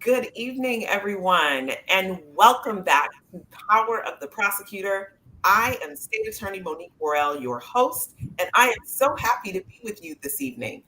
Good evening, everyone, and welcome back to Power of the Prosecutor. I am State Attorney Monique Worrell, your host, and I am so happy to be with you this evening.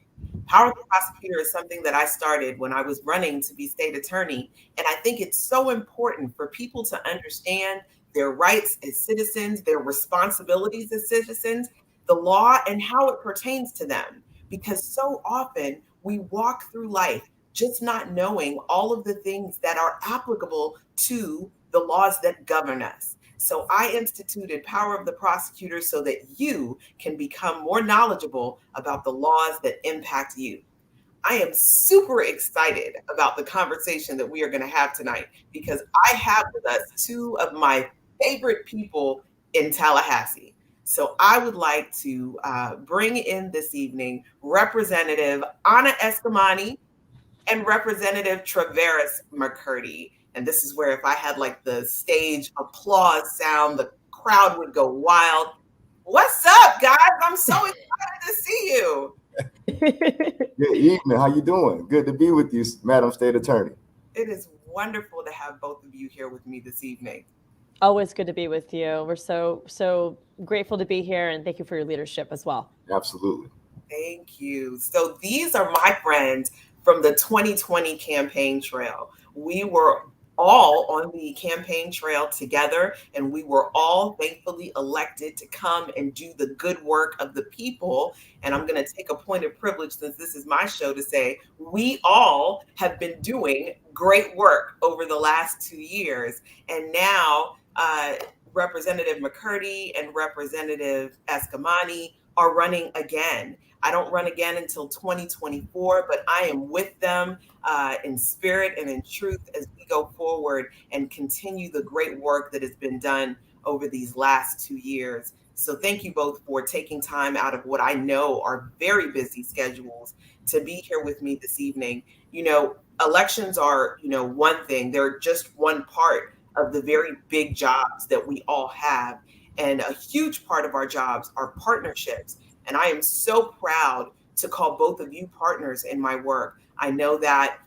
Power of the Prosecutor is something that I started when I was running to be state attorney, and I think it's so important for people to understand their rights as citizens, their responsibilities as citizens, the law, and how it pertains to them. Because so often we walk through life just not knowing all of the things that are applicable to the laws that govern us. So I instituted Power of the Prosecutor so that you can become more knowledgeable about the laws that impact you. I am super excited about the conversation that we are going to have tonight because I have with us two of my favorite people in Tallahassee. So I would like to bring in this evening Representative Anna Escamani and Representative Traveris McCurdy. And this is where if I had like the stage applause sound, the crowd would go wild. What's up, guys? I'm so excited to see you. Good evening. How you doing? Good to be with you, Madam State Attorney. It is wonderful to have both of you here with me this evening. Always good to be with you. We're so grateful to be here, and thank you for your leadership as well. Absolutely. Thank you. So these are my friends from the 2020 campaign trail. We were all on the campaign trail together, and we were all thankfully elected to come and do the good work of the people. And I'm going to take a point of privilege since this is my show to say we all have been doing great work over the last 2 years. And now, Representative McCurdy and Representative Escamani are running again. I don't run again until 2024, but I am with them in spirit and in truth as we go forward and continue the great work that has been done over these last 2 years. So thank you both for taking time out of what I know are very busy schedules to be here with me this evening. You know, elections are, one thing, they're just one part of the very big jobs that we all have. And a huge part of our jobs are partnerships. And I am so proud to call both of you partners in my work. I know that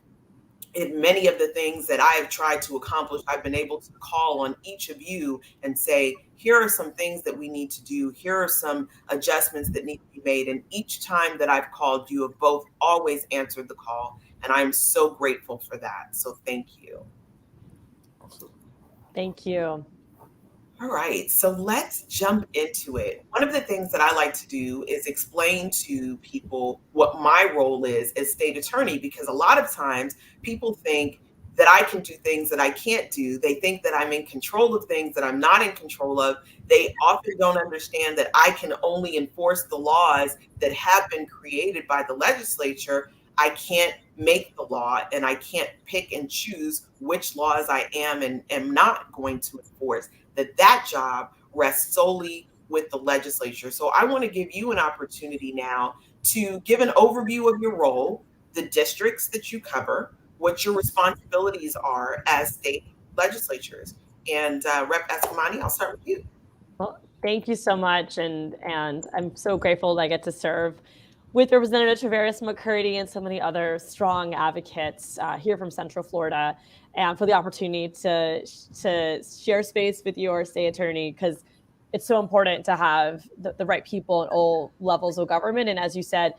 in many of the things that I have tried to accomplish, I've been able to call on each of you and say, here are some things that we need to do. Here are some adjustments that need to be made. And each time that I've called, you have both always answered the call. And I'm so grateful for that. So thank you. Thank you. All right, so let's jump into it. One of the things that I like to do is explain to people what my role is as state attorney, because a lot of times people think that I can do things that I can't do. They think that I'm in control of things that I'm not in control of. They often don't understand that I can only enforce the laws that have been created by the legislature. I can't make the law and I can't pick and choose which laws I am and am not going to enforce. That job rests solely with the legislature. So I want to give you an opportunity now to give an overview of your role, the districts that you cover, what your responsibilities are as state legislatures. And Rep. Escamani, I'll start with you. Well, thank you so much, and I'm so grateful that I get to serve with Representative Traveris McCurdy and so many other strong advocates here from Central Florida, and for the opportunity to share space with you, our state attorney, because it's so important to have the right people at all levels of government. And as you said,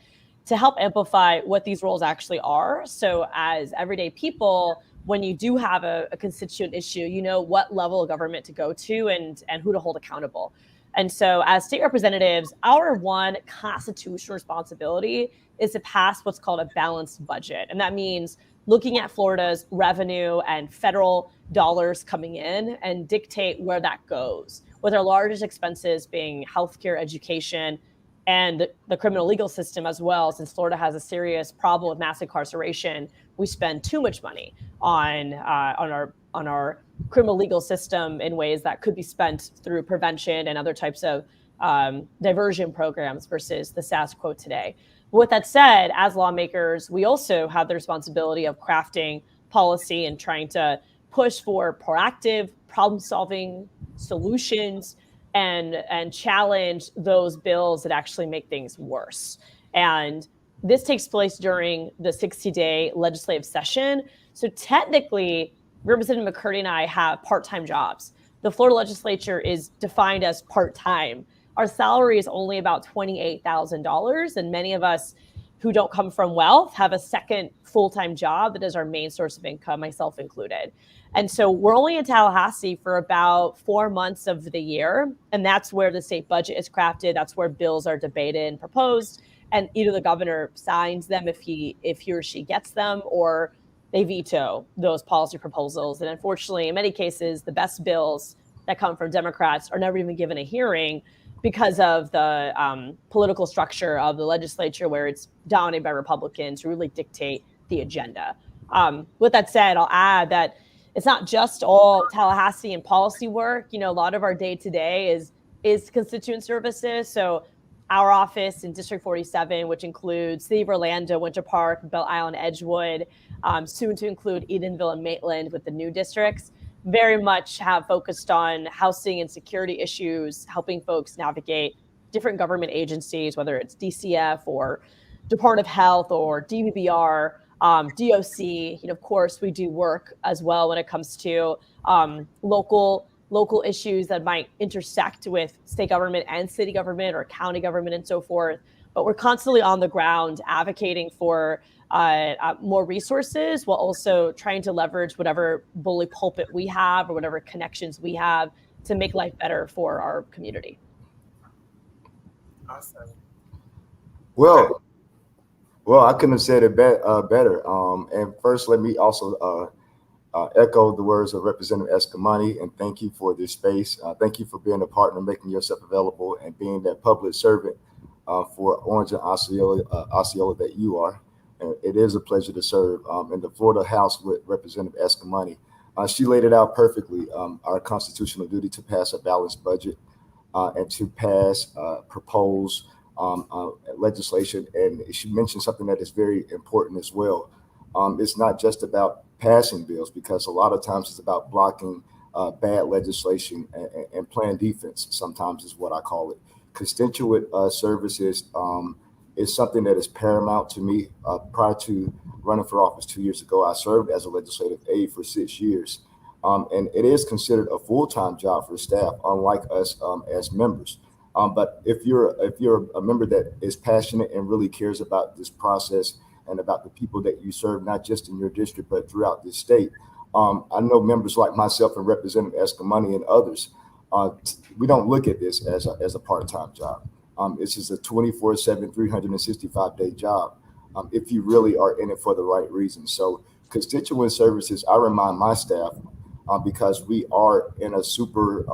to help amplify what these roles actually are. So as everyday people, when you do have a constituent issue, you know what level of government to go to and who to hold accountable. And so as state representatives, our one constitutional responsibility is to pass what's called a balanced budget. And that means looking at Florida's revenue and federal dollars coming in and dictate where that goes, with our largest expenses being healthcare, education, and the criminal legal system as well. Since Florida has a serious problem with mass incarceration, we spend too much money on our criminal legal system in ways that could be spent through prevention and other types of diversion programs versus the status quo today. But with that said, as lawmakers, we also have the responsibility of crafting policy and trying to push for proactive problem-solving solutions and challenge those bills that actually make things worse. And this takes place during the 60-day legislative session. So technically, Representative McCurdy and I have part-time jobs. The Florida legislature is defined as part-time. Our salary is only about $28,000, and many of us who don't come from wealth have a second full-time job that is our main source of income, myself included. And so we're only in Tallahassee for about 4 months of the year, and that's where the state budget is crafted. That's where bills are debated and proposed, and either the governor signs them if he or she gets them, or they veto those policy proposals. And unfortunately, in many cases, the best bills that come from Democrats are never even given a hearing because of the political structure of the legislature, where it's dominated by Republicans who really dictate the agenda. With that said, I'll add that it's not just all Tallahassee and policy work. You know, a lot of our day-to-day is constituent services. So our office in District 47, which includes City of Orlando, Winter Park, Belle Isle, Edgewood, soon to include Edenville and Maitland with the new districts, very much have focused on housing and security issues, helping folks navigate different government agencies, whether it's DCF or Department of Health or DBBR, DOC. You know, of course, we do work as well when it comes to local issues that might intersect with state government and city government or county government and so forth. But we're constantly on the ground advocating for more resources, while also trying to leverage whatever bully pulpit we have or whatever connections we have to make life better for our community. Awesome. Well, I couldn't have said it better. And first, let me also echo the words of Representative Escamani, and thank you for this space. Thank you for being a partner, making yourself available, and being that public servant for Orange and Osceola that you are. It is a pleasure to serve in the Florida House with Representative Escamani. She laid it out perfectly, our constitutional duty to pass a balanced budget and to pass propose legislation. And she mentioned something that is very important as well. It's not just about passing bills, because a lot of times it's about blocking bad legislation and playing defense, sometimes is what I call it. Constituent services is something that is paramount to me. Prior to running for office 2 years ago, I served as a legislative aide for 6 years. And it is considered a full-time job for staff, unlike us as members. But if you're a member that is passionate and really cares about this process and about the people that you serve, not just in your district, but throughout the state, I know members like myself and Representative Escamani and others, we don't look at this as a part-time job. It's just a 24/7, 365-day job if you really are in it for the right reasons. So constituent services, I remind my staff, because we are in a super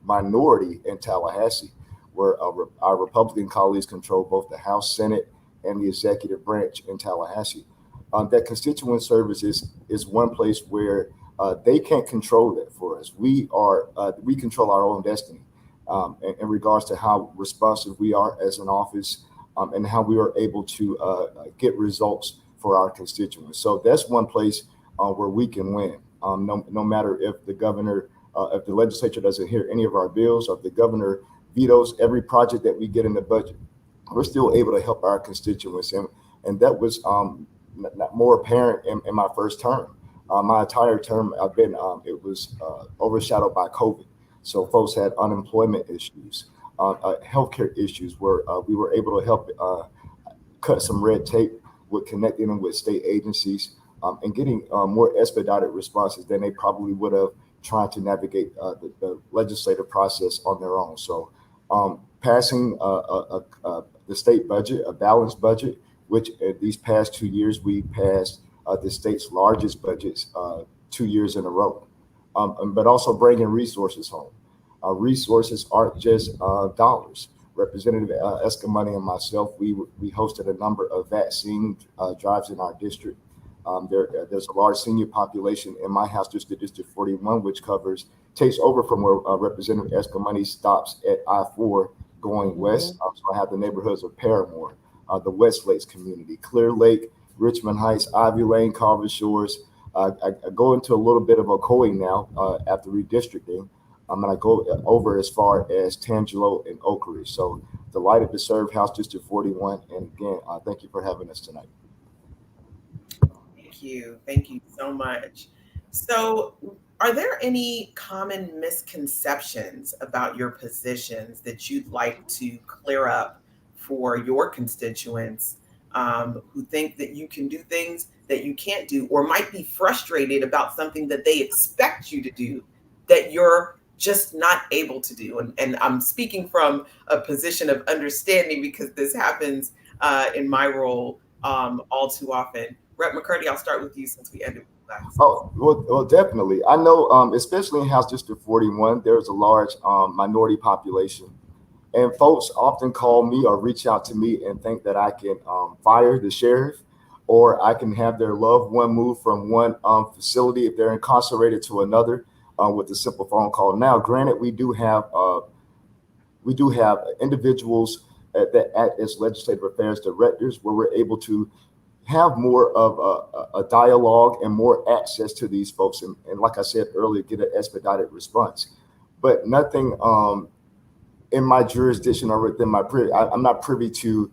minority in Tallahassee, where our Republican colleagues control both the House, Senate, and the executive branch in Tallahassee. That constituent services is one place where they can't control that for us. We control our own destiny in regards to how responsive we are as an office and how we are able to get results for our constituents. So that's one place where we can win. No matter if the governor, if the legislature doesn't hear any of our bills, or if the governor vetoes every project that we get in the budget, we're still able to help our constituents. And that was not more apparent in my first term. My entire term, it was overshadowed by COVID. So folks had unemployment issues, healthcare issues, where we were able to help cut some red tape with connecting them with state agencies and getting more expedited responses than they probably would have trying to navigate the legislative process on their own. So passing the state budget, a balanced budget, which these past 2 years we passed the state's largest budgets 2 years in a row, but also bringing resources home. Resources aren't just dollars. Representative Escamani and myself, we hosted a number of vaccine drives in our district. There's a large senior population in my house district, District 41, which takes over from where Representative Escamani stops at I-4 going west. So I have the neighborhoods of Paramore, the West Lakes community, Clear Lake, Richmond Heights, Ivy Lane, Carver Shores. I go into a little bit of Ocoee now after redistricting. And I go over as far as Tangelo and Oak Ridge. So delighted to serve House District 41. And again, thank you for having us tonight. Thank you. Thank you so much. So, are there any common misconceptions about your positions that you'd like to clear up for your constituents who think that you can do things that you can't do, or might be frustrated about something that they expect you to do that you're just not able to do? And I'm speaking from a position of understanding because this happens in my role all too often. Rep McCurdy, I'll start with you since we ended with last. Oh, well, definitely. I know, especially in House District 41, there's a large minority population. And folks often call me or reach out to me and think that I can fire the sheriff, or I can have their loved one move from one facility if they're incarcerated to another with a simple phone call. Now, granted, we do have individuals that act as legislative affairs directors, where we're able to have more of a dialogue and more access to these folks, and like I said earlier, get an expedited response. But nothing in my jurisdiction or within I'm not privy to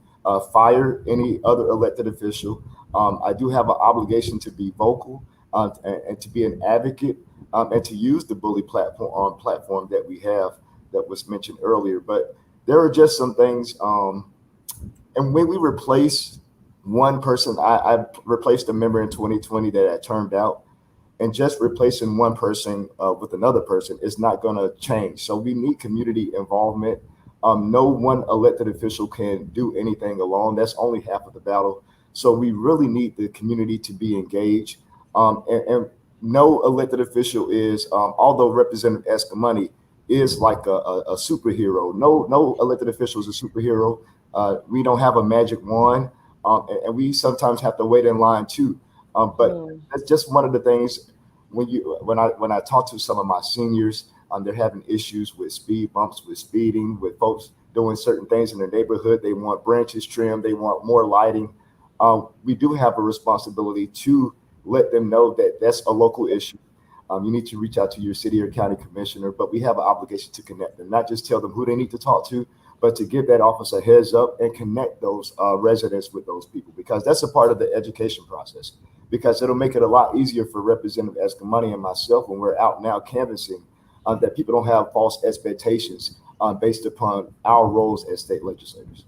fire any other elected official. I do have an obligation to be vocal and to be an advocate and to use the bully platform that we have that was mentioned earlier. But there are just some things, and when we replace one person, I replaced a member in 2020 that had turned out, and just replacing one person with another person is not going to change. So we need community involvement. No one elected official can do anything alone. That's only half of the battle. So we really need the community to be engaged. And no elected official is, although Representative Escamani is like a superhero. No elected official is a superhero. We don't have a magic wand, and we sometimes have to wait in line too. But that's just one of the things. When I talk to some of my seniors, they're having issues with speed bumps, with speeding, with folks doing certain things in their neighborhood. They want branches trimmed, they want more lighting. We do have a responsibility to let them know that that's a local issue. You need to reach out to your city or county commissioner, but we have an obligation to connect them, not just tell them who they need to talk to, but to give that office a heads up and connect those residents with those people, because that's a part of the education process. Because it'll make it a lot easier for Representative Escamani and myself when we're out now canvassing, that people don't have false expectations based upon our roles as state legislators.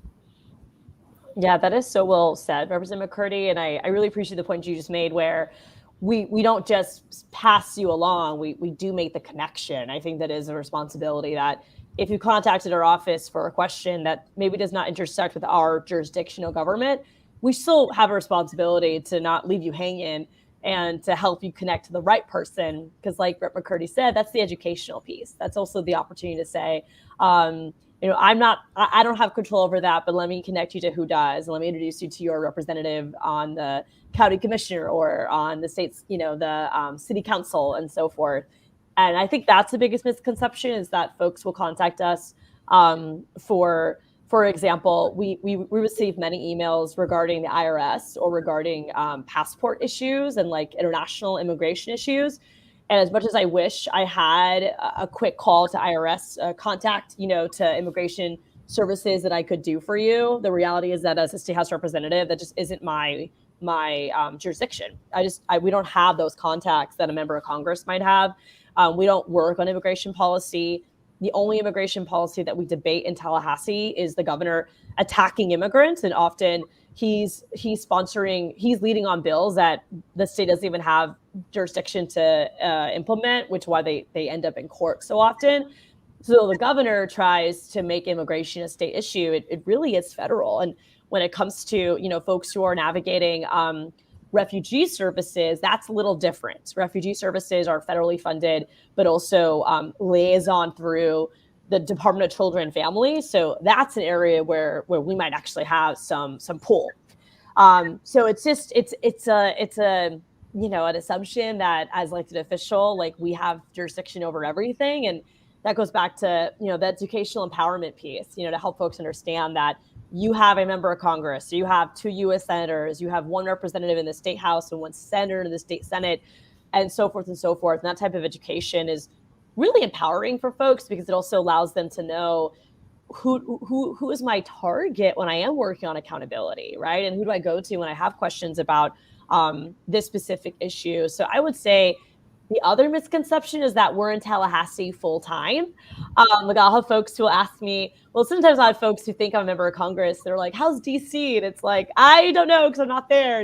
Yeah, that is so well said, Representative McCurdy. And I really appreciate the point you just made where we don't just pass you along, we do make the connection. I think that is a responsibility that if you contacted our office for a question that maybe does not intersect with our jurisdictional government, we still have a responsibility to not leave you hanging and to help you connect to the right person. Because like Rep McCurdy said, that's the educational piece. That's also the opportunity to say, I don't have control over that, but let me connect you to who does. And let me introduce you to your representative on the county commissioner or on the state's, the city council and so forth. And I think that's the biggest misconception, is that folks will contact us for example, we receive many emails regarding the IRS or regarding passport issues and like international immigration issues. And as much as I wish I had a quick call to IRS contact, to immigration services that I could do for you, the reality is that as a state house representative, that just isn't my jurisdiction. We don't have those contacts that a member of Congress might have. We don't work on immigration policy. The only immigration policy that we debate in Tallahassee is the governor attacking immigrants, and often he's leading on bills that the state doesn't even have jurisdiction to implement, which is why they end up in court so often. So the governor tries to make immigration a state issue. It really is federal. And when it comes to folks who are navigating refugee services, that's a little different. Refugee services are federally funded, but also liaison through the Department of Children and Family. So that's an area where we might actually have some pull. So it's an assumption that as elected official, like we have jurisdiction over everything. And that goes back to, the educational empowerment piece, to help folks understand that you have a member of Congress, you have 2 U.S. senators, you have 1 representative in the state house and 1 senator in the state Senate, and so forth and so forth. And that type of education is really empowering for folks because it also allows them to know who is my target when I am working on accountability, right? And who do I go to when I have questions about this specific issue. So I would say the other misconception is that we're in Tallahassee full time. Like I'll have folks who will ask me, well, sometimes I have folks who think I'm a member of Congress. They're like, how's DC? And it's like, I don't know because I'm not there,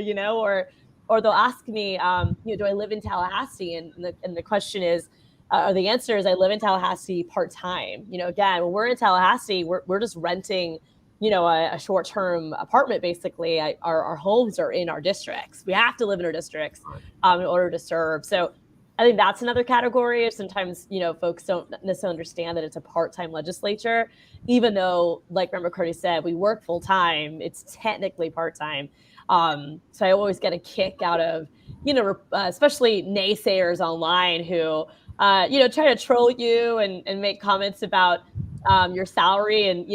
or they'll ask me, do I live in Tallahassee? And the question is, or the answer is, I live in Tallahassee part time. Again, when we're in Tallahassee, we're just renting, a short term apartment. Basically, our homes are in our districts. We have to live in our districts in order to serve. So I think that's another category. Sometimes, folks don't necessarily understand that it's a part-time legislature, even though, like Member Curdy said, we work full time. It's technically part-time. So I always get a kick out of, especially naysayers online who, try to troll you and make comments about your salary. And,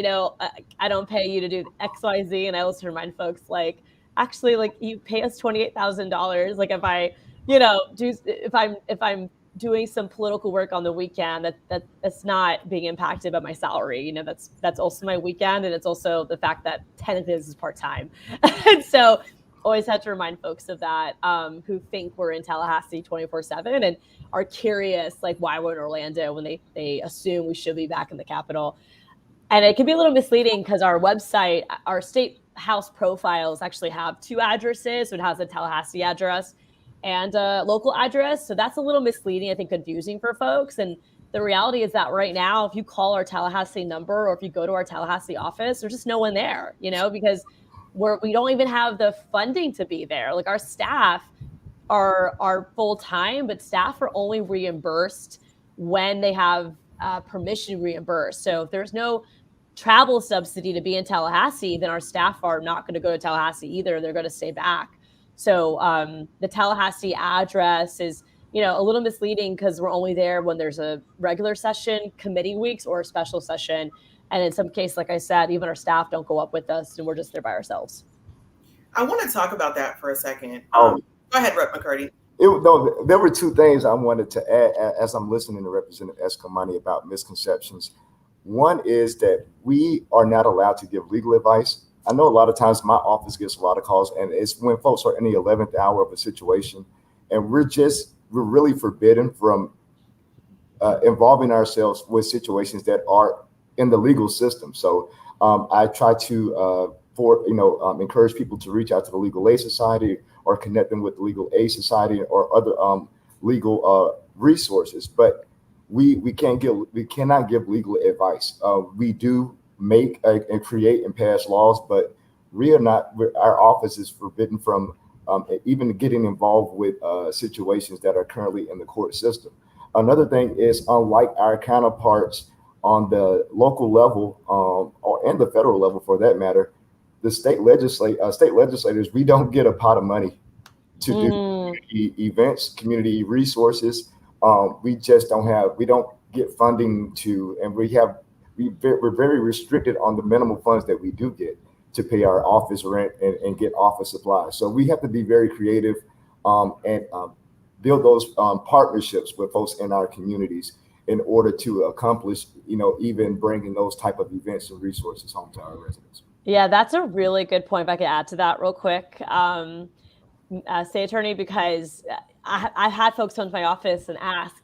I don't pay you to do X, Y, Z. And I also remind folks, like, actually, like, you pay us $28,000. Like, if I, if I'm doing some political work on the weekend, that's not being impacted by my salary. That's also my weekend, and it's also the fact that technically this is part time. And so always have to remind folks of that, who think we're in Tallahassee 24/7 and are curious like why we're in Orlando when they assume we should be back in the capital. And it can be a little misleading because our website, our state house profiles actually have two addresses. So it has a Tallahassee address and a local address. So that's a little misleading, I think, confusing for folks. And the reality is that right now, if you call our Tallahassee number or if you go to our Tallahassee office, there's just no one there, because we don't even have the funding to be there. Like our staff are full time, but staff are only reimbursed when they have permission reimbursed. So if there's no travel subsidy to be in Tallahassee, then our staff are not going to go to Tallahassee either. They're going to stay back. So the Tallahassee address is, a little misleading because we're only there when there's a regular session, committee weeks, or a special session. And in some cases, like I said, even our staff don't go up with us and we're just there by ourselves. I want to talk about that for a second. Oh. Go ahead, Rep. McCurdy. No, there were two things I wanted to add as I'm listening to Representative Escamani about misconceptions. One is that we are not allowed to give legal advice. I know a lot of times my office gets a lot of calls, and it's when folks are in the 11th hour of a situation, and we're really forbidden from involving ourselves with situations that are in the legal system. So I try to encourage people to reach out to the Legal Aid Society or connect them with the Legal Aid Society or other legal resources. But we cannot give legal advice. We do make and create and pass laws, but our office is forbidden from even getting involved with situations that are currently in the court system. Another thing is, unlike our counterparts on the local level and the federal level for that matter, the state legislators, we don't get a pot of money to do community events, community resources. We just we don't get funding and we're very restricted on the minimal funds that we do get to pay our office rent and get office supplies. So we have to be very creative and build those partnerships with folks in our communities in order to accomplish, even bringing those type of events and resources home to our residents. Yeah, that's a really good point. If I could add to that real quick, State Attorney, because I've had folks come to my office and ask,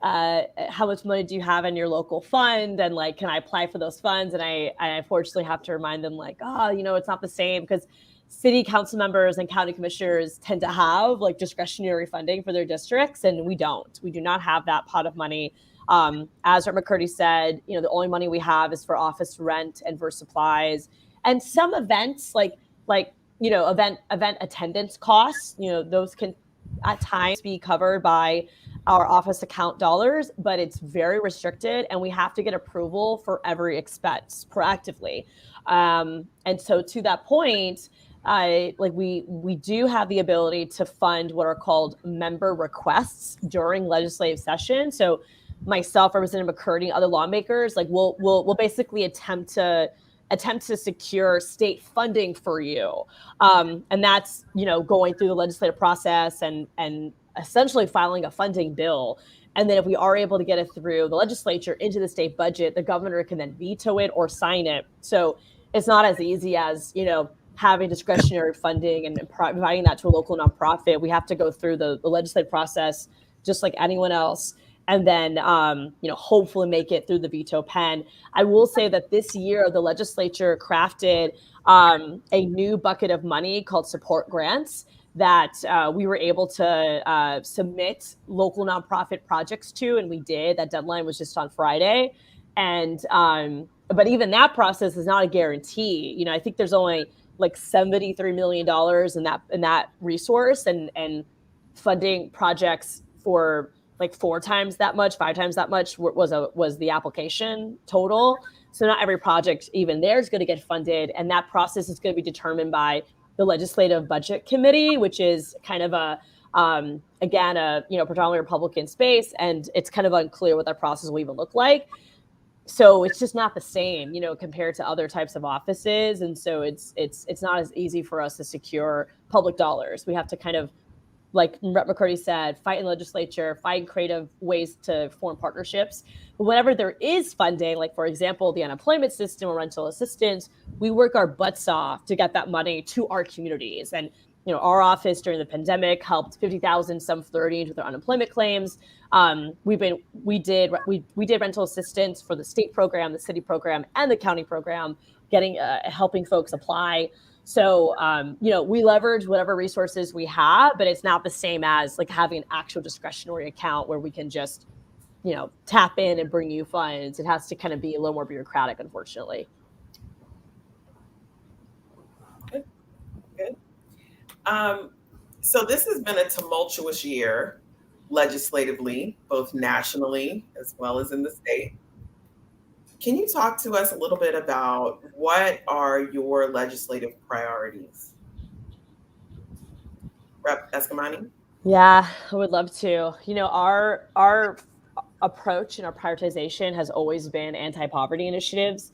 how much money do you have in your local fund? And like, can I apply for those funds? And I unfortunately have to remind them like, it's not the same because city council members and county commissioners tend to have like discretionary funding for their districts. And we do not have that pot of money. As Rep. McCurdy said, the only money we have is for office rent and for supplies and some events like event attendance costs. Those can at times be covered by our office account dollars, but it's very restricted and we have to get approval for every expense proactively. And so to that point, we do have the ability to fund what are called member requests during legislative session. So myself, Representative McCurdy, other lawmakers, we'll basically attempt to secure state funding for you. And that's, going through the legislative process and essentially filing a funding bill. And then if we are able to get it through the legislature into the state budget, the governor can then veto it or sign it. So it's not as easy as, having discretionary funding and providing that to a local nonprofit, we have to go through the legislative process just like anyone else, and then hopefully make it through the veto pen. I will say that this year the legislature crafted a new bucket of money called support grants that we were able to submit local nonprofit projects to, and we did. That deadline was just on Friday, and but even that process is not a guarantee. I think there's only like $73 million in that resource, and funding projects for like 4 times that much, 5 times that much was the application total. So not every project even there is going to get funded, and that process is going to be determined by the Legislative Budget Committee, which is kind of again a predominantly Republican space, and it's kind of unclear what that process will even look like. So it's just not the same, compared to other types of offices, and so it's not as easy for us to secure public dollars. We have to kind of, like Rep. McCurdy said, fight in the legislature, find creative ways to form partnerships. But whenever there is funding, like, for example, the unemployment system or rental assistance, we work our butts off to get that money to our communities. And, our office during the pandemic helped 50,000 some flirting with their unemployment claims. We did rental assistance for the state program, the city program, and the county program, helping folks apply. So, we leverage whatever resources we have, but it's not the same as like having an actual discretionary account where we can just, tap in and bring you funds. It has to kind of be a little more bureaucratic, unfortunately. Good. Good. So this has been a tumultuous year legislatively, both nationally as well as in the state. Can you talk to us a little bit about what are your legislative priorities? Rep. Escamani? Yeah, I would love to. Our approach and our prioritization has always been anti-poverty initiatives.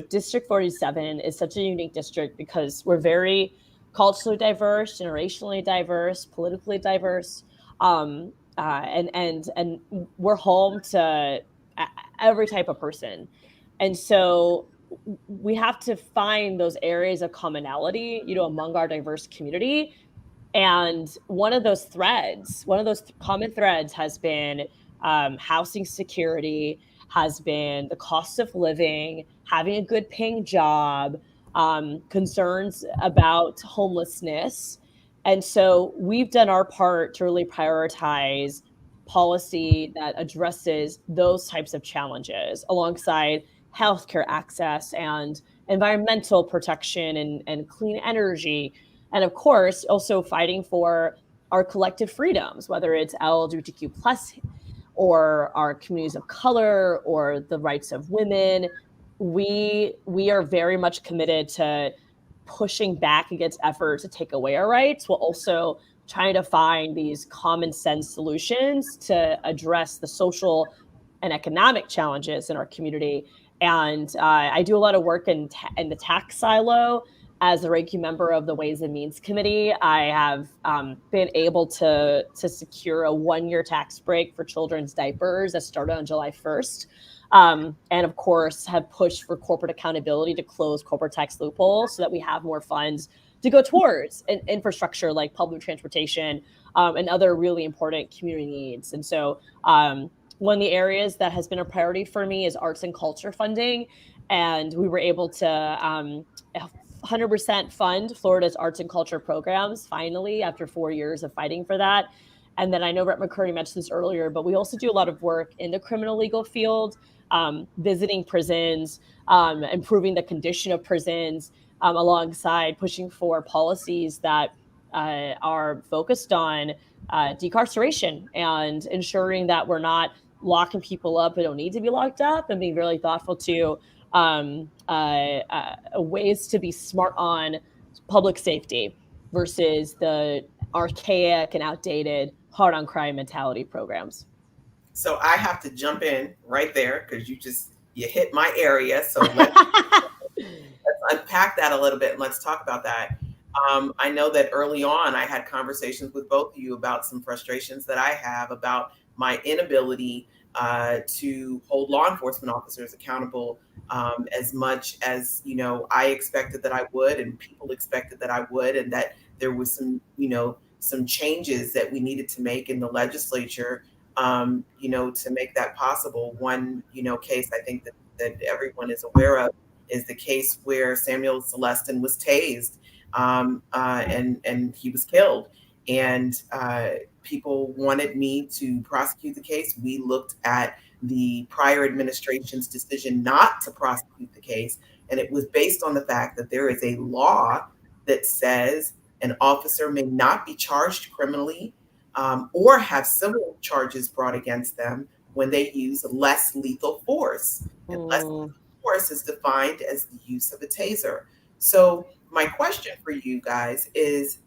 District 47 is such a unique district because we're very culturally diverse, generationally diverse, politically diverse, and we're home to every type of person, and so we have to find those areas of commonality, among our diverse community. And one of those common threads has been housing security, has been the cost of living, having a good paying job, concerns about homelessness. And so we've done our part to really prioritize policy that addresses those types of challenges alongside healthcare access and environmental protection and clean energy, and of course also fighting for our collective freedoms, whether it's LGBTQ plus or our communities of color or the rights of women. We are very much committed to pushing back against efforts to take away our rights, while also trying to find these common sense solutions to address the social and economic challenges in our community. And I do a lot of work in the tax silo. As a ranking member of the Ways and Means Committee, I have been able to secure a 1-year tax break for children's diapers that started on July 1st. And of course, have pushed for corporate accountability to close corporate tax loopholes so that we have more funds to go towards infrastructure like public transportation and other really important community needs. And so one of the areas that has been a priority for me is arts and culture funding. And we were able to 100% fund Florida's arts and culture programs, finally, after 4 years of fighting for that. And then I know Rep. McCurdy mentioned this earlier, but we also do a lot of work in the criminal legal field, visiting prisons, improving the condition of prisons, alongside pushing for policies that are focused on decarceration and ensuring that we're not locking people up who don't need to be locked up, and being really thoughtful to ways to be smart on public safety versus the archaic and outdated hard on crime mentality programs. So I have to jump in right there because you hit my area. So let's unpack that a little bit and let's talk about that. I know that early on I had conversations with both of you about some frustrations that I have about my inability to hold law enforcement officers accountable as much as I expected that I would, and people expected that I would, and that there was some changes that we needed to make in the legislature, to make that possible. One case I think that everyone is aware of is the case where Samuel Celestin was tased, and he was killed. And people wanted me to prosecute the case. We looked at the prior administration's decision not to prosecute the case, and it was based on the fact that there is a law that says an officer may not be charged criminally, or have civil charges brought against them when they use less lethal force. And less Mm. lethal force is defined as the use of a taser. So, my question for you guys is,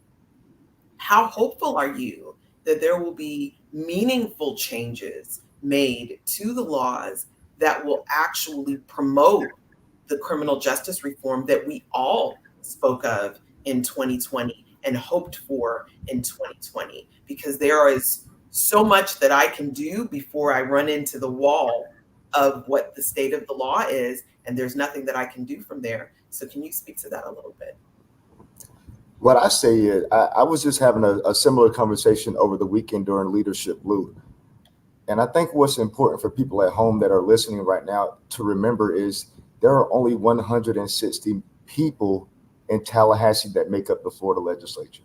how hopeful are you that there will be meaningful changes made to the laws that will actually promote the criminal justice reform that we all spoke of in 2020 and hoped for in 2020? Because there is so much that I can do before I run into the wall of what the state of the law is, and there's nothing that I can do from there. So, can you speak to that a little bit? What I say is, I was just having a similar conversation over the weekend during Leadership Blue. And I think what's important for people at home that are listening right now to remember is there are only 160 people in Tallahassee that make up the Florida legislature,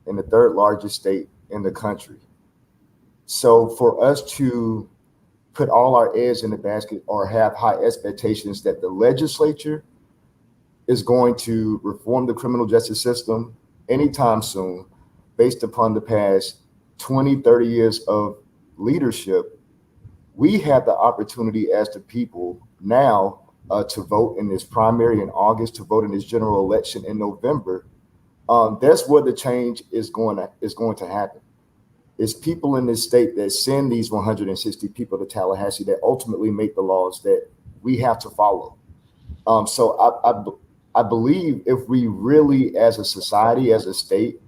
in the third largest state in the country. So for us to put all our eggs in the basket or have high expectations that the legislature is going to reform the criminal justice system anytime soon, based upon the past 20, 30 years of leadership, we have the opportunity as the people now to vote in this primary in August, to vote in this general election in November. That's where the change is going to happen. It's people in this state that send these 160 people to Tallahassee that ultimately make the laws that we have to follow. So I believe if we really, as a society, as a state,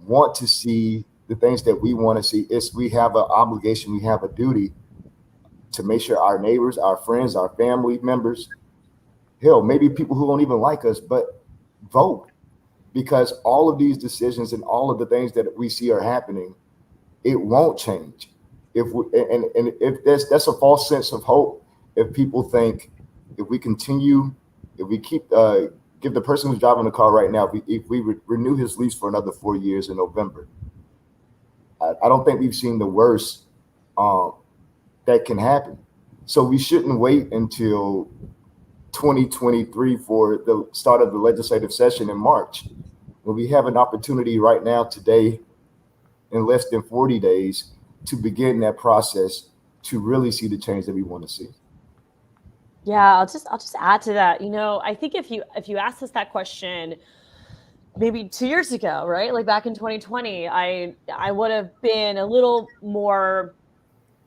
want to see the things that we want to see, is we have an obligation, we have a duty to make sure our neighbors, our friends, our family members, hell, maybe people who don't even like us, but vote, because all of these decisions and all of the things that we see are happening, it won't change. If we, and if that's a false sense of hope, if people think if we continue, if we keep give the person who's driving the car right now, if we renew his lease for another 4 years in November, I don't think we've seen the worst um, that can happen. So we shouldn't wait until 2023 for the start of the legislative session in March, when we have an opportunity right now, today, in less than 40 days, to begin that process to really see the change that we want to see. Yeah, I'll just add to that. I think if you asked us that question maybe 2 years ago, right? Like back in 2020, I would have been a little more,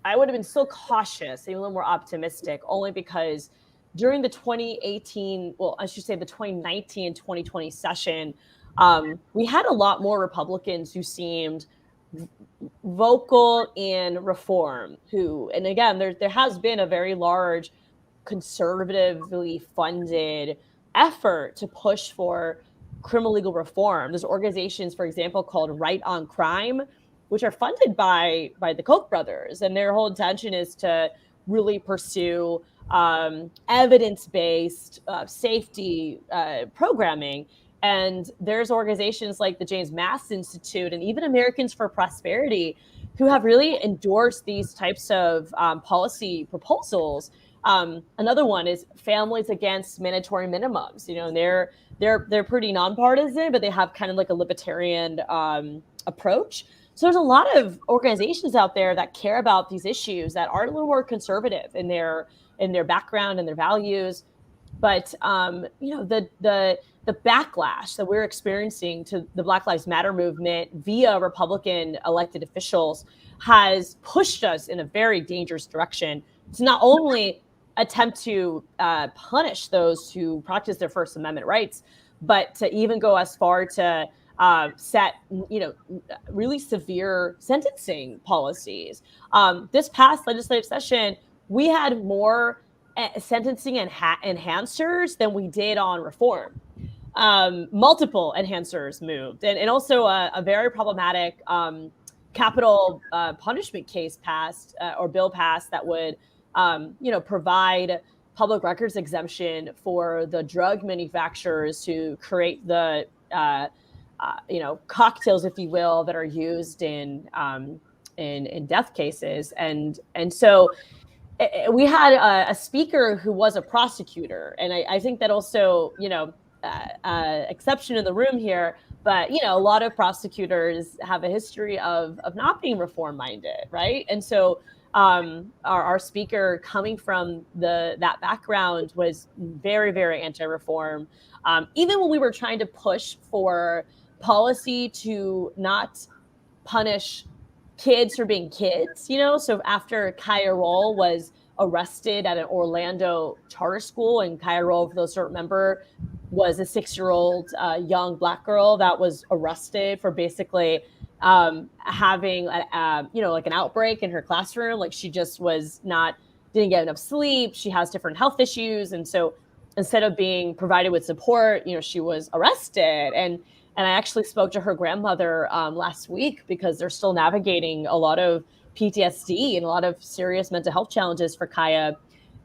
I would have been so cautious, a little more optimistic, only because during the 2018, well, I should say the 2019 and 2020 session, we had a lot more Republicans who seemed vocal in reform, and again, there has been a very large conservatively funded effort to push for criminal legal reform. There's organizations, for example, called Right on Crime, which are funded by the Koch brothers, and their whole intention is to really pursue evidence-based safety programming. And there's organizations like the James Mass Institute and even Americans for Prosperity who have really endorsed these types of policy proposals. Another one is Families Against Mandatory Minimums. And they're pretty nonpartisan, but they have kind of like a libertarian approach. So there's a lot of organizations out there that care about these issues that are a little more conservative in their background and their values. But the backlash that we're experiencing to the Black Lives Matter movement via Republican elected officials has pushed us in a very dangerous direction to not only attempt to punish those who practice their First Amendment rights, but to even go as far to set, really severe sentencing policies. This past legislative session, we had more sentencing enhancers than we did on reform. Multiple enhancers moved, and also a very problematic capital punishment case passed or bill passed that would provide public records exemption for the drug manufacturers who create the cocktails, if you will, that are used in death cases, and so we had a speaker who was a prosecutor, and I think that also, exception in the room here, but a lot of prosecutors have a history of not being reform minded, right? And so our speaker, coming from that background, was very, very anti-reform. Even when we were trying to push for policy to not punish kids for being kids, so after Kaya Roll was arrested at an Orlando charter school, and Kaya Roll, for those who remember, was a 6-year-old young Black girl that was arrested for basically having like an outbreak in her classroom. Like, she just didn't get enough sleep. She has different health issues, and so instead of being provided with support, she was arrested. And I actually spoke to her grandmother last week, because they're still navigating a lot of PTSD and a lot of serious mental health challenges for Kaya.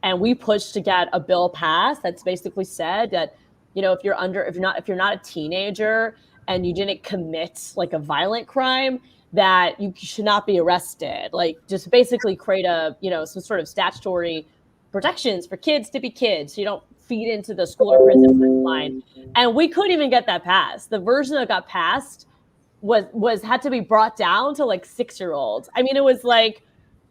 And we pushed to get a bill passed that's basically said that, if you're not a teenager and you didn't commit like a violent crime, that you should not be arrested. Like, just basically create some sort of statutory protections for kids to be kids, so you don't feed into the school or prison pipeline. And we couldn't even get that passed. The version that got passed was had to be brought down to like 6-year-olds. I mean, it was like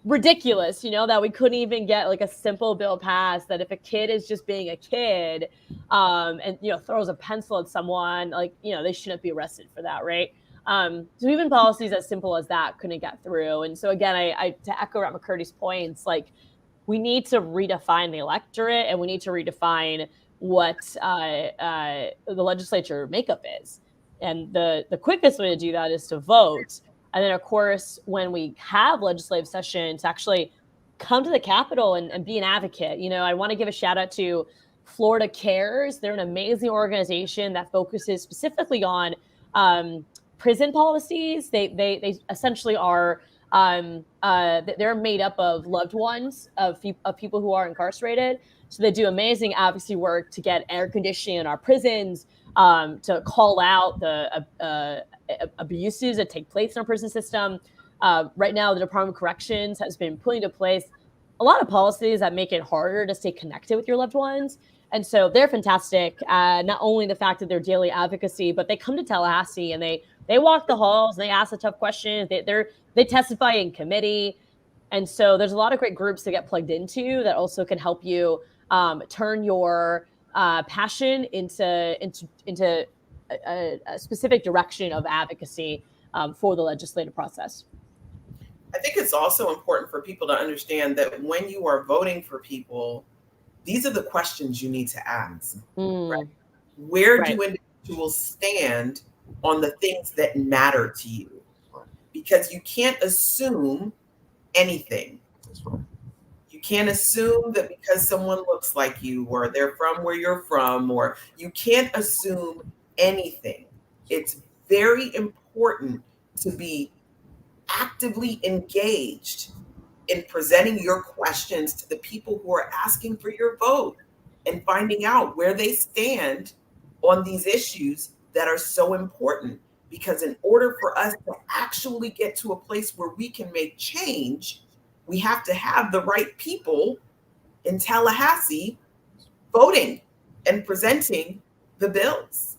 ridiculous, that we couldn't even get like a simple bill passed, that if a kid is just being a kid and throws a pencil at someone, like, they shouldn't be arrested for that, right? So even policies as simple as that couldn't get through. And so again, I to echo Rep. McCurdy's points, like, we need to redefine the electorate, and we need to redefine what the legislature makeup is. And the quickest way to do that is to vote. And then, of course, when we have legislative session, to actually come to the Capitol and be an advocate. I want to give a shout out to Florida Cares. They're an amazing organization that focuses specifically on prison policies. They essentially are they're made up of loved ones of people who are incarcerated. So they do amazing advocacy work to get air conditioning in our prisons, to call out the abuses that take place in our prison system. Right now, the Department of Corrections has been putting into place a lot of policies that make it harder to stay connected with your loved ones. And so they're fantastic. Not only the fact that they're daily advocacy, but they come to Tallahassee and they walk the halls and they ask the tough questions. They testify in committee. And so there's a lot of great groups to get plugged into that also can help you turn your passion into a specific direction of advocacy for the legislative process. I think it's also important for people to understand that when you are voting for people, these are the questions you need to ask. Right? Where do individuals stand on the things that matter to you? Because you can't assume anything. That's right. You can't assume that because someone looks like you, or they're from where you're from, or you can't assume anything. It's very important to be actively engaged in presenting your questions to the people who are asking for your vote, and finding out where they stand on these issues that are so important. Because in order for us to actually get to a place where we can make change, we have to have the right people in Tallahassee voting and presenting the bills.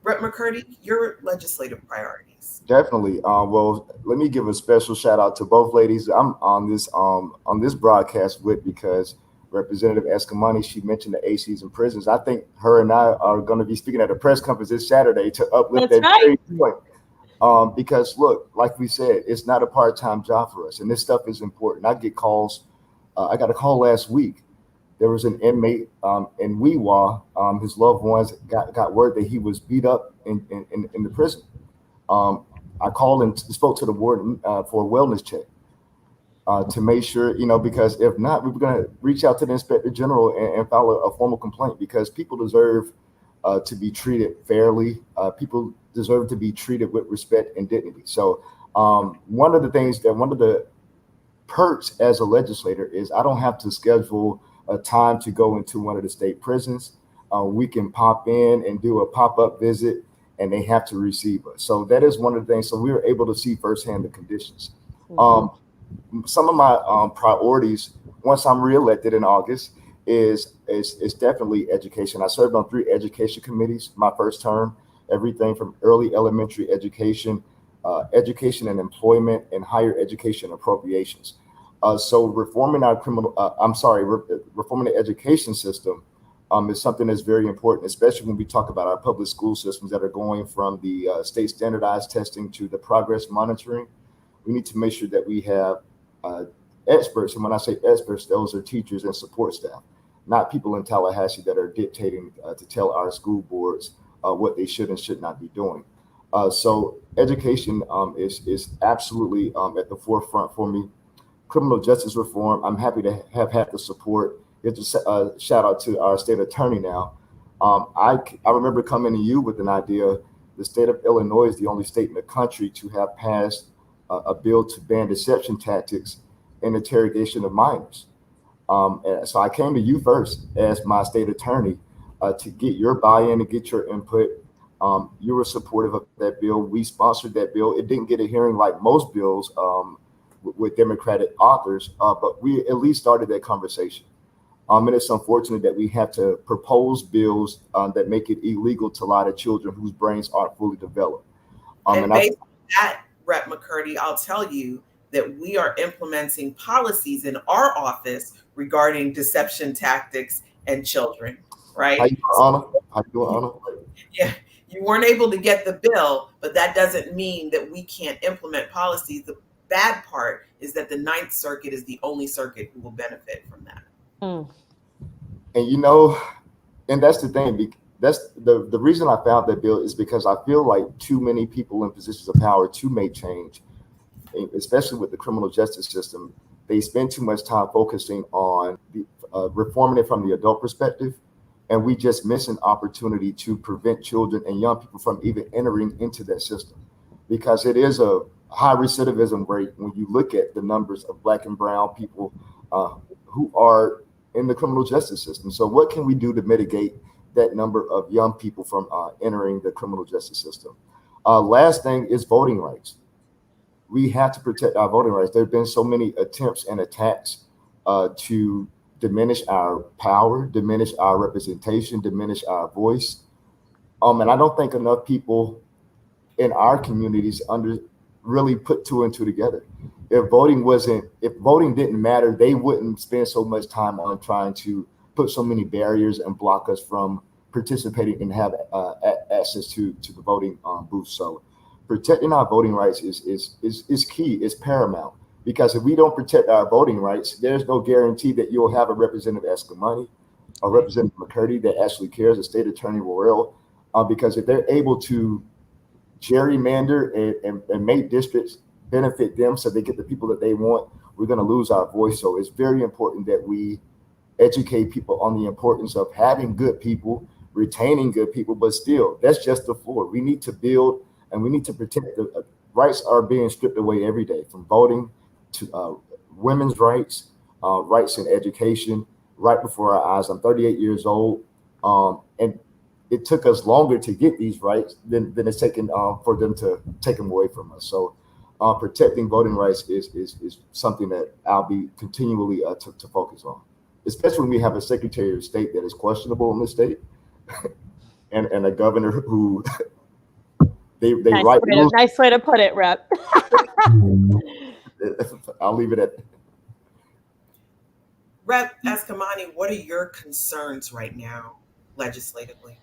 Rep. McCurdy, your legislative priorities. Definitely. Well, let me give a special shout out to both ladies I'm on this broadcast with, because Representative Escamani, she mentioned the ACs and prisons. I think her and I are going to be speaking at a press conference this Saturday to uplift that very point. Because look, like we said, it's not a part-time job for us, and this stuff is important. I get calls. I got a call last week. There was an inmate in Weewa. His loved ones got word that he was beat up in the prison. I called and spoke to the warden for a wellness check. to make sure, because if not, we're going to reach out to the inspector general and file a formal complaint, because people deserve to be treated fairly. People deserve to be treated with respect and dignity. So one of the perks as a legislator is I don't have to schedule a time to go into one of the state prisons. We can pop in and do a pop-up visit, and they have to receive us. So that is one of the things. So we were able to see firsthand the conditions. Um, some of my priorities once I'm reelected in August is definitely education. I served on three education committees my first term, everything from early elementary education, education and employment, and higher education appropriations. So reforming our reforming the education system is something that's very important, especially when we talk about our public school systems that are going from the state standardized testing to the progress monitoring. We need to make sure that we have uh, experts. And when I say experts, those are teachers and support staff, not people in Tallahassee that are dictating to tell our school boards what they should and should not be doing. So education is absolutely at the forefront for me. Criminal justice reform, I'm happy to have had the support. It's a shout out to our state attorney now. I remember coming to you with an idea. The state of Illinois is the only state in the country to have passed a bill to ban deception tactics in interrogation of minors. And so I came to you first as my state attorney to get your buy-in and get your input. You were supportive of that bill. We sponsored that bill. It didn't get a hearing like most bills with Democratic authors, but we at least started that conversation. And it's unfortunate that we have to propose bills that make it illegal to lie to children whose brains aren't fully developed. And And I, based on that, Rep. McCurdy, I'll tell you that we are implementing policies in our office regarding deception tactics and children, how right? you doing, Anna? How you doing, Anna? Yeah, you weren't able to get the bill, but that doesn't mean that we can't implement policies. The bad part is that the Ninth Circuit is the only circuit who will benefit from that. Mm. And and that's the thing. That's the reason I found that bill is because I feel like too many people in positions of power to make change, especially with the criminal justice system, they spend too much time focusing on reforming it from the adult perspective, and we just miss an opportunity to prevent children and young people from even entering into that system, because it is a high recidivism rate when you look at the numbers of Black and brown people uh, who are in the criminal justice system. So, what can we do to mitigate that number of young people from entering the criminal justice system? Last thing is voting rights. We have to protect our voting rights. There have been so many attempts and attacks to diminish our power, diminish our representation, diminish our voice. And I don't think enough people in our communities under really put two and two together. If voting didn't matter, they wouldn't spend so much time on trying to put so many barriers and block us from participating and have access to the voting booth. So protecting our voting rights is key, is paramount. Because if we don't protect our voting rights, there's no guarantee that you'll have a Representative Escamani, a Representative McCurdy that actually cares, a State Attorney Royal, because if they're able to gerrymander and make districts benefit them so they get the people that they want, we're going to lose our voice. So it's very important that we educate people on the importance of having good people, retaining good people, but still, that's just the floor. We need to build and we need to protect the rights are being stripped away every day, from voting to women's rights, rights in education, right before our eyes. I'm 38 years old, and it took us longer to get these rights than it's taken for them to take them away from us. So protecting voting rights is something that I'll be continually to focus on, especially when we have a Secretary of State that is questionable in the state and a governor who they write rules. Nice way to put it, Rep. I'll leave it at. Rep. Escamani, what are your concerns right now legislatively?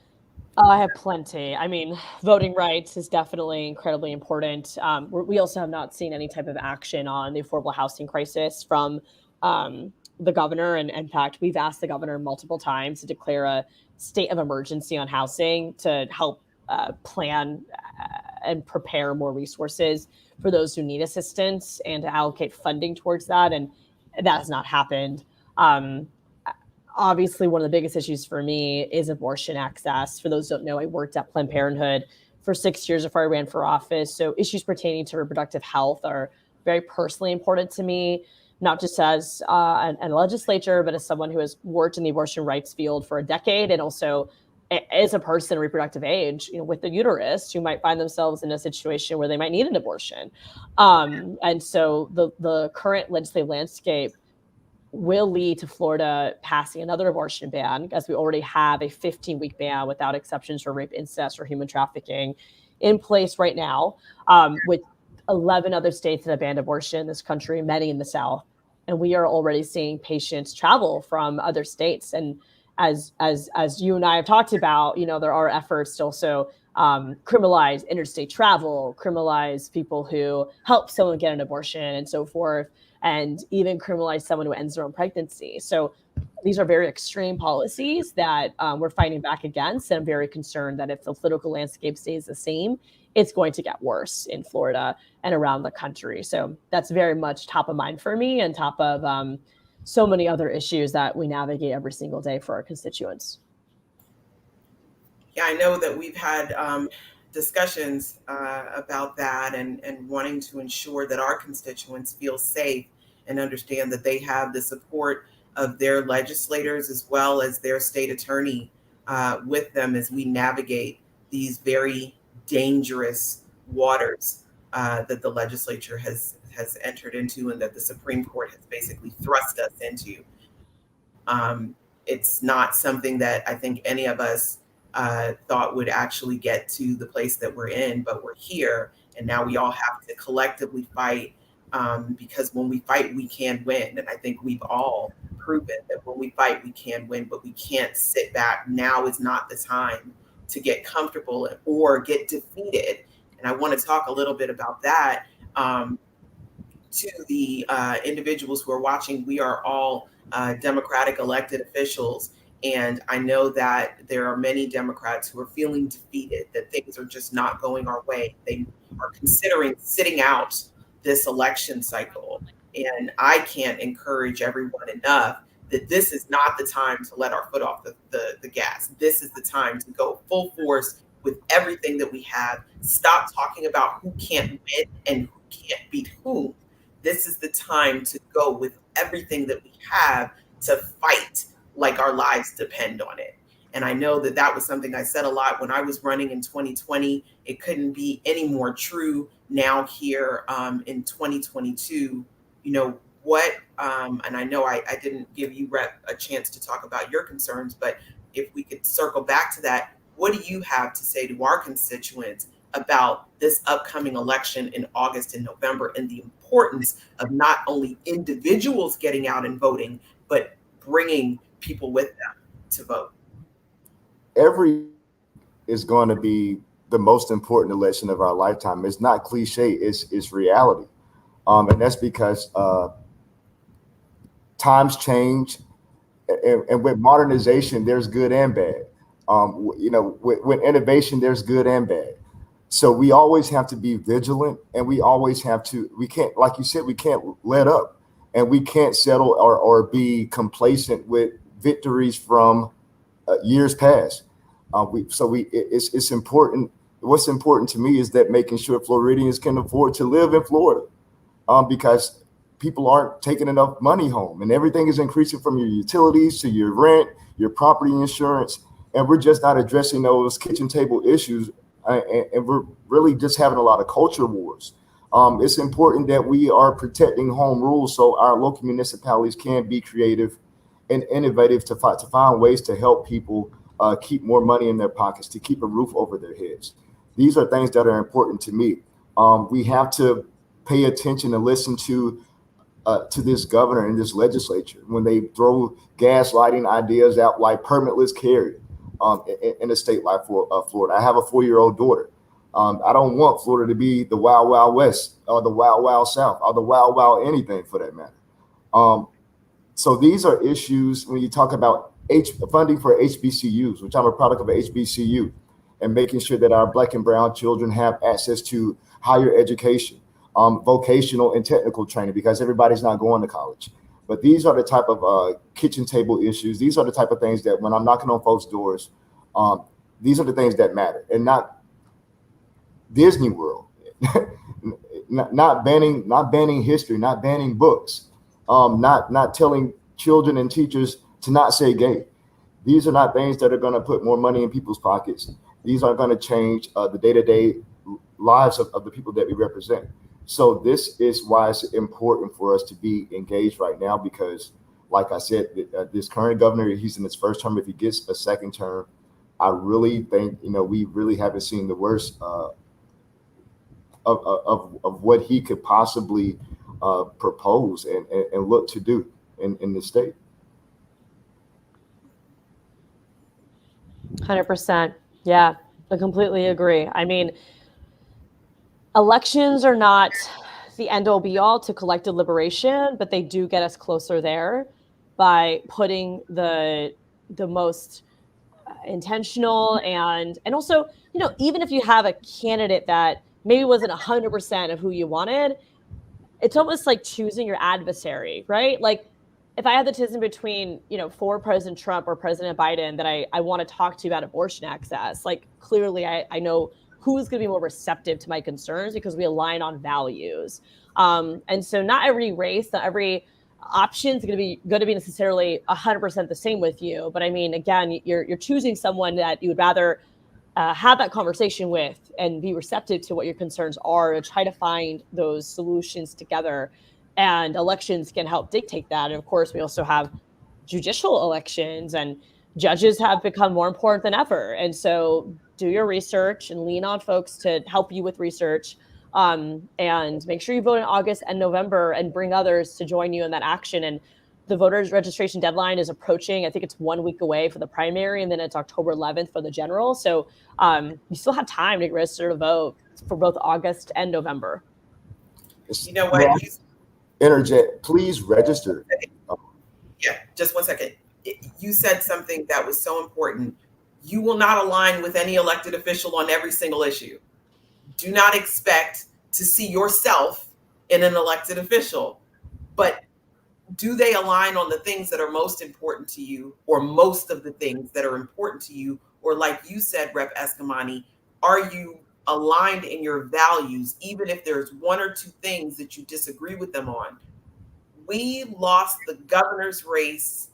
Oh, I have plenty. I mean, voting rights is definitely incredibly important. We also have not seen any type of action on the affordable housing crisis from the governor. And in fact, we've asked the governor multiple times to declare a state of emergency on housing to help plan and prepare more resources for those who need assistance and to allocate funding towards that. And that has not happened. Obviously, one of the biggest issues for me is abortion access. For those who don't know, I worked at Planned Parenthood for 6 years before I ran for office. So issues pertaining to reproductive health are very personally important to me, not just as a legislator, but as someone who has worked in the abortion rights field for a decade, and also as a person of reproductive age, with the uterus, who might find themselves in a situation where they might need an abortion. And so the current legislative landscape will lead to Florida passing another abortion ban, as we already have a 15-week ban without exceptions for rape, incest, or human trafficking in place right now, with 11 other states that have banned abortion in this country, many in the South. And we are already seeing patients travel from other states. And as you and I have talked about, there are efforts to also criminalize interstate travel, criminalize people who help someone get an abortion, and so forth, and even criminalize someone who ends their own pregnancy. So these are very extreme policies that we're fighting back against. And I'm very concerned that if the political landscape stays the same, it's going to get worse in Florida and around the country. So that's very much top of mind for me, and top of so many other issues that we navigate every single day for our constituents. Yeah, I know that we've had discussions about that, and wanting to ensure that our constituents feel safe and understand that they have the support of their legislators as well as their state attorney with them as we navigate these very dangerous waters that the legislature has entered into, and that the Supreme Court has basically thrust us into. It's not something that I think any of us thought would actually get to the place that we're in, but we're here, and now we all have to collectively fight, because when we fight, we can win. And I think we've all proven that when we fight, we can win, but we can't sit back. Now is not the time to get comfortable or get defeated. And I want to talk a little bit about that. To the individuals who are watching, we are all Democratic elected officials. And I know that there are many Democrats who are feeling defeated, that things are just not going our way. They are considering sitting out this election cycle. And I can't encourage everyone enough that this is not the time to let our foot off the gas. This is the time to go full force with everything that we have. Stop talking about who can't win and who can't beat whom. This is the time to go with everything that we have to fight like our lives depend on it. And I know that that was something I said a lot when I was running in 2020. It couldn't be any more true now here in 2022. And I know I didn't give you, Rep, a chance to talk about your concerns, but if we could circle back to that, what do you have to say to our constituents about this upcoming election in August and November, and the importance of not only individuals getting out and voting, but bringing people with them to vote? Every is going to be the most important election of our lifetime. It's not cliche, it's reality. And that's because times change, and with modernization, there's good and bad. With innovation, there's good and bad. So we always have to be vigilant, and we can't, like you said, we can't let up, and we can't settle or be complacent with victories from years past. It's important. What's important to me is that making sure Floridians can afford to live in Florida, because people aren't taking enough money home, and everything is increasing from your utilities to your rent, your property insurance, and we're just not addressing those kitchen table issues. And we're really just having a lot of culture wars. It's important that we are protecting home rules so our local municipalities can be creative and innovative to find ways to help people keep more money in their pockets, to keep a roof over their heads. These are things that are important to me. We have to pay attention and listen to this governor and this legislature when they throw gaslighting ideas out like permitless carry in a state like Florida. I have a 4-year-old daughter. I don't want Florida to be the wild, wild west, or the wild, wild south, or the wild, wild anything for that matter. So these are issues when you talk about funding for HBCUs, which I'm a product of a HBCU. and making sure that our Black and brown children have access to higher education, vocational and technical training, because everybody's not going to college. But these are the type of kitchen table issues. These are the type of things that when I'm knocking on folks' doors, um, these are the things that matter, and not Disney World, not banning history, not banning books, not telling children and teachers to not say gay. These are not things that are going to put more money in people's pockets. These are going to change the day-to-day lives of the people that we represent. So this is why it's important for us to be engaged right now, because, like I said, this current governor, he's in his first term. If he gets a second term, I really think, we really haven't seen the worst of what he could possibly propose and look to do in the state. 100%. Yeah, I completely agree. I mean, elections are not the end all be all to collective liberation, but they do get us closer there by putting the most intentional and also, even if you have a candidate that maybe wasn't 100% of who you wanted, it's almost like choosing your adversary, right? Like if I had the decision between, for President Trump or President Biden that I want to talk to about abortion access, like clearly I know who's going to be more receptive to my concerns because we align on values. And so not every race, not every option is going to be necessarily 100% the same with you. But I mean, again, you're choosing someone that you would rather have that conversation with and be receptive to what your concerns are to try to find those solutions together. And elections can help dictate that. And of course, we also have judicial elections, and judges have become more important than ever. And so do your research and lean on folks to help you with research. And make sure you vote in August and November and bring others to join you in that action. And the voters registration deadline is approaching. I think it's 1 week away for the primary, and then it's October 11th for the general. So you still have time to register to vote for both August and November. You know what? Interject, please register. Yeah, just 1 second. You said something that was so important. You will not align with any elected official on every single issue. Do not expect to see yourself in an elected official, but do they align on the things that are most important to you, or most of the things that are important to you? Or like you said, Rep. Escamani, are you aligned in your values, even if there's one or two things that you disagree with them on? We lost the governor's race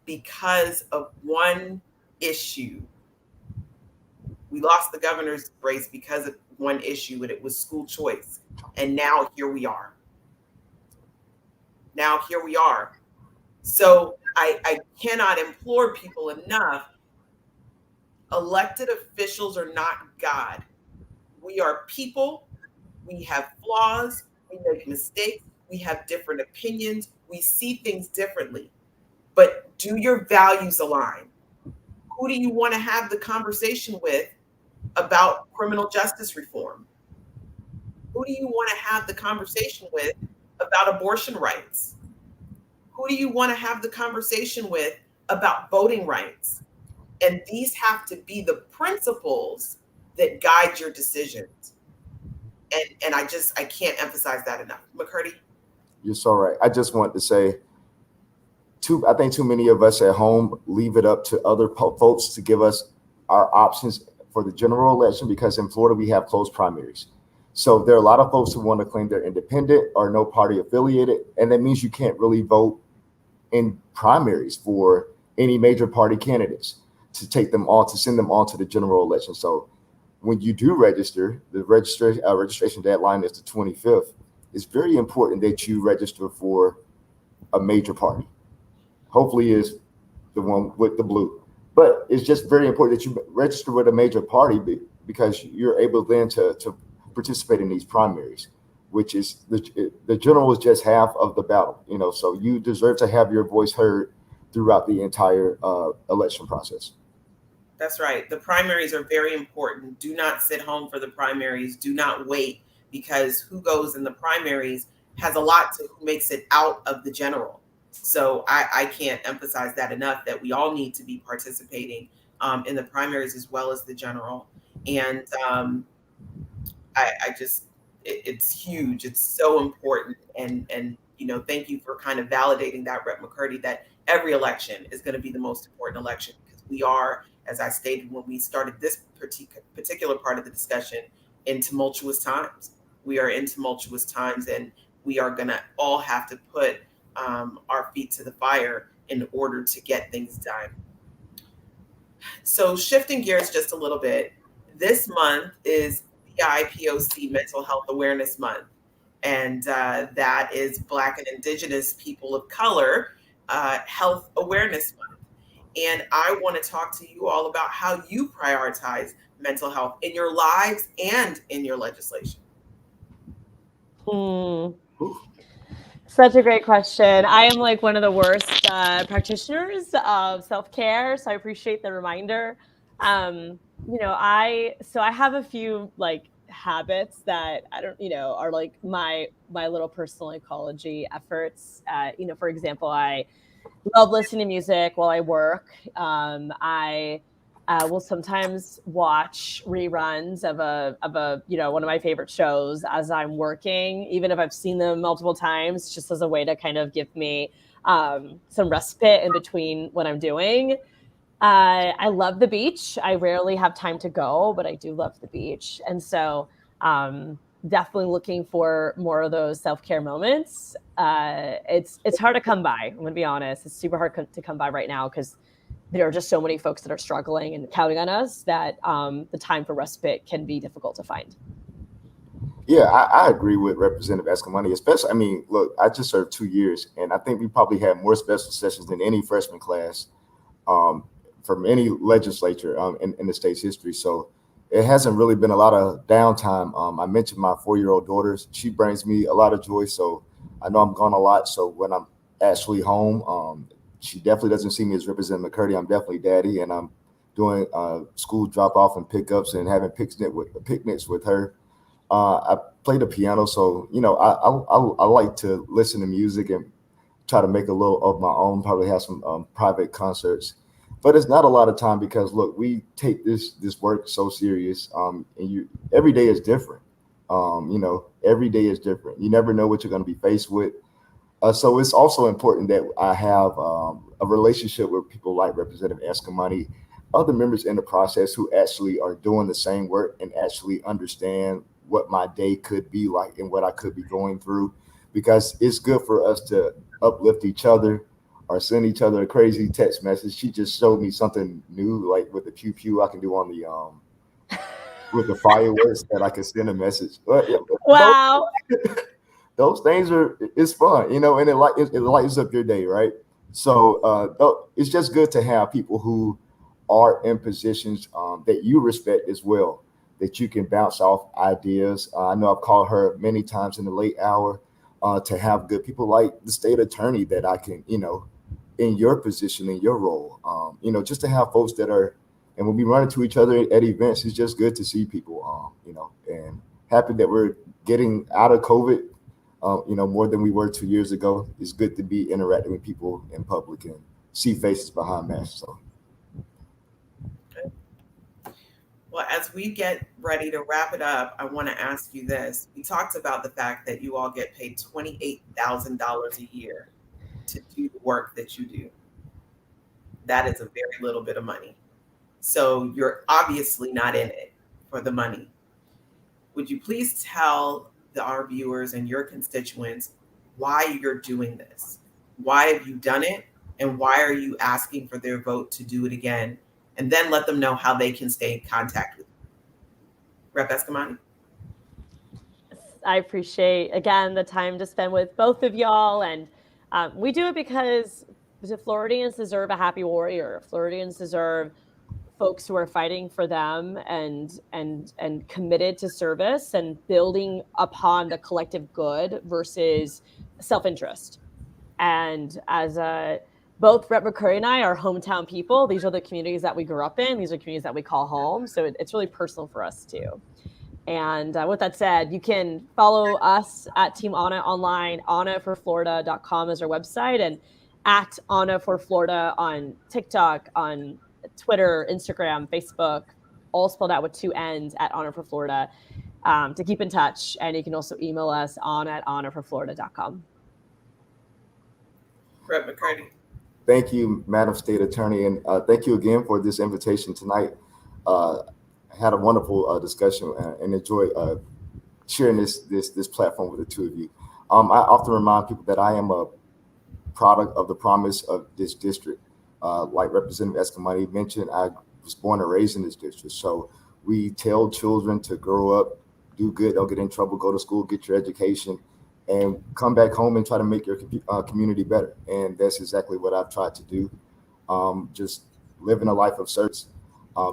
because of one issue. We lost the governor's race because of one issue, and it was school choice. And now here we are. So I cannot implore people enough. Elected officials are not God. We are people. We have flaws. We make mistakes. We have different opinions. We see things differently. But do your values align? Who do you want to have the conversation with about criminal justice reform? Who do you want to have the conversation with about abortion rights? Who do you want to have the conversation with about voting rights? And these have to be the principles that guide your decisions. And I can't emphasize that enough. McCurdy? You're so right. I just want to say, I think too many of us at home leave it up to other folks to give us our options for the general election, because in Florida we have closed primaries. So there are a lot of folks who want to claim they're independent or no party affiliated, and that means you can't really vote in primaries for any major party candidates to send them all to the general election. So when you do register, the registration deadline is the 25th. It's very important that you register for a major party. Hopefully is the one with the blue. But it's just very important that you register with a major party, because you're able then to participate in these primaries, which is the general is just half of the battle. So you deserve to have your voice heard throughout the entire election process. That's right. The primaries are very important. Do not sit home for the primaries. Do not wait, because who goes in the primaries has a lot to who makes it out of the general. So I can't emphasize that enough, that we all need to be participating in the primaries as well as the general. And I just, it's huge. It's so important. And, thank you for kind of validating that, Rep. McCurdy, that every election is going to be the most important election because we are, as I stated when we started this particular part of the discussion, in tumultuous times. We are in tumultuous times, and we are going to all have to put our feet to the fire in order to get things done. So, shifting gears just a little bit, this month is BIPOC Mental Health Awareness Month, and that is Black and Indigenous People of Color Health Awareness Month. And I want to talk to you all about how you prioritize mental health in your lives and in your legislation. Such a great question. I am like one of the worst practitioners of self-care, so I appreciate the reminder. I have a few like habits that I don't, are like my little personal ecology efforts. For example, I love listening to music while I work. I will sometimes watch reruns of a one of my favorite shows as I'm working, even if I've seen them multiple times, just as a way to kind of give me some respite in between what I'm doing. I love the beach. I rarely have time to go, but I do love the beach, and so definitely looking for more of those self-care moments. It's hard to come by. I'm gonna be honest. It's super hard to come by right now because there are just so many folks that are struggling and counting on us that the time for respite can be difficult to find. Yeah, I agree with Representative Escamani, especially. I mean, look, I just served 2 years, and I think we probably had more special sessions than any freshman class um, from any legislature in the state's history. So it hasn't really been a lot of downtime. I mentioned my 4-year-old daughter. She brings me a lot of joy. So I know I'm gone a lot. So when I'm actually home, she definitely doesn't see me as Representative McCurdy. I'm definitely daddy, and I'm doing school drop off and pickups and having picnics with her. I play the piano, so I like to listen to music and try to make a little of my own. Probably have some private concerts, but it's not a lot of time because look, we take this work so serious, and you every day is different. Every day is different. You never know what you're going to be faced with. So it's also important that I have a relationship with people like Representative Escamani, other members in the process who actually are doing the same work and actually understand what my day could be like and what I could be going through, because it's good for us to uplift each other or send each other a crazy text message. She just showed me something new, like with the pew pew I can do on the with the fireworks that I can send a message. Wow. Those things it's fun, and it lightens up your day, right? So it's just good to have people who are in positions that you respect as well, that you can bounce off ideas. I know I've called her many times in the late hour to have good people like the state attorney that I can, in your position, in your role, just to have folks that are, and when we run into each other at events, it's just good to see people, and happy that we're getting out of COVID, more than we were 2 years ago. It's good to be interacting with people in public and see faces behind masks. So. Well, as we get ready to wrap it up, I want to ask you this. We talked about the fact that you all get paid $28,000 a year to do the work that you do. That is a very little bit of money. So you're obviously not in it for the money. Would you please tell our viewers and your constituents why you're doing this? Why have you done it? And why are you asking for their vote to do it again? And then let them know how they can stay in contact with you. Rep. Escamani? I appreciate, again, the time to spend with both of y'all. And we do it because the Floridians deserve a happy warrior. Floridians deserve folks who are fighting for them and committed to service and building upon the collective good versus self-interest. And as both Rep. McCurry and I are hometown people, these are the communities that we grew up in. These are communities that we call home. So it's really personal for us too. And with that said, you can follow us at Team Anna online. AnnaForFlorida.com is our website, and at Anna for Florida on TikTok, on Twitter, Instagram, Facebook, all spelled out with 2 N's at Honor for Florida, to keep in touch. And you can also email us on at honorforflorida.com. Rep. McCurdy. Thank you, Madam State Attorney, and thank you again for this invitation tonight. I had a wonderful discussion and enjoyed sharing this platform with the two of you. I often remind people that I am a product of the promise of this district. Like Representative Escamani mentioned, I was born and raised in this district. So we tell children to grow up, do good, don't get in trouble, go to school, get your education, and come back home and try to make your community better. And that's exactly what I've tried to do. Just living a life of service.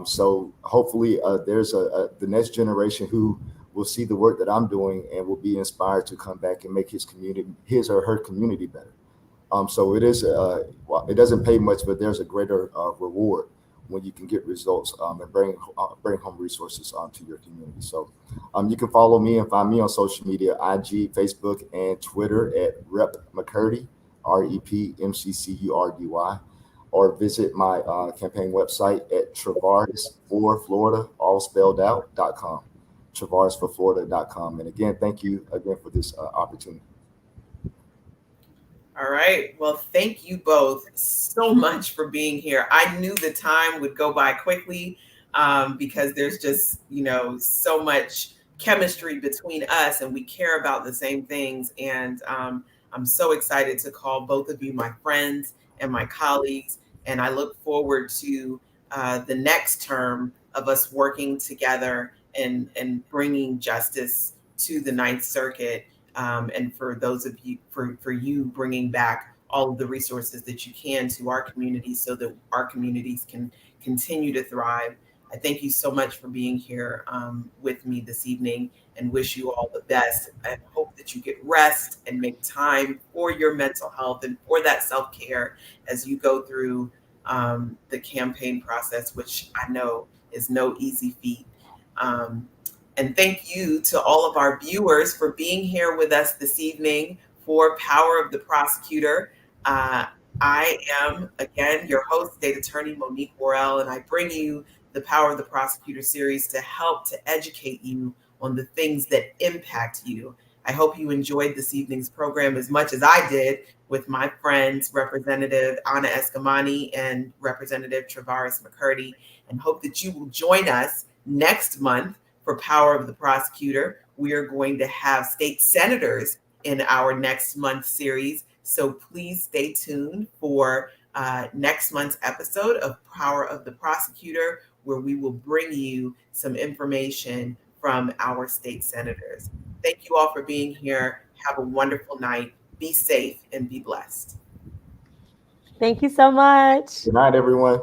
So hopefully there's the next generation who will see the work that I'm doing and will be inspired to come back and make his or her community better. So it is, well, it doesn't pay much, but there's a greater reward when you can get results and bring home resources to your community. So you can follow me and find me on social media, IG, Facebook, and Twitter at Rep McCurdy, REPMCCURDY, or visit my campaign website at TravarisForFlorida, all spelled out.com, TravarisForFlorida.com. And again, thank you again for this opportunity. All right. Well, thank you both so much for being here. I knew the time would go by quickly because there's just, so much chemistry between us and we care about the same things. And I'm so excited to call both of you my friends and my colleagues. And I look forward to the next term of us working together and bringing justice to the Ninth Circuit. And for those of you, for you bringing back all of the resources that you can to our communities so that our communities can continue to thrive. I thank you so much for being here with me this evening and wish you all the best. I hope that you get rest and make time for your mental health and for that self-care as you go through the campaign process, which I know is no easy feat. And thank you to all of our viewers for being here with us this evening for Power of the Prosecutor. I am, again, your host, State Attorney Monique Worrell, and I bring you the Power of the Prosecutor series to help to educate you on the things that impact you. I hope you enjoyed this evening's program as much as I did with my friends, Representative Anna Escamani and Representative Travaris McCurdy, and hope that you will join us next month for Power of the Prosecutor. We are going to have state senators in our next month series. So please stay tuned for next month's episode of Power of the Prosecutor, where we will bring you some information from our state senators. Thank you all for being here. Have a wonderful night. Be safe and be blessed. Thank you so much. Good night, everyone.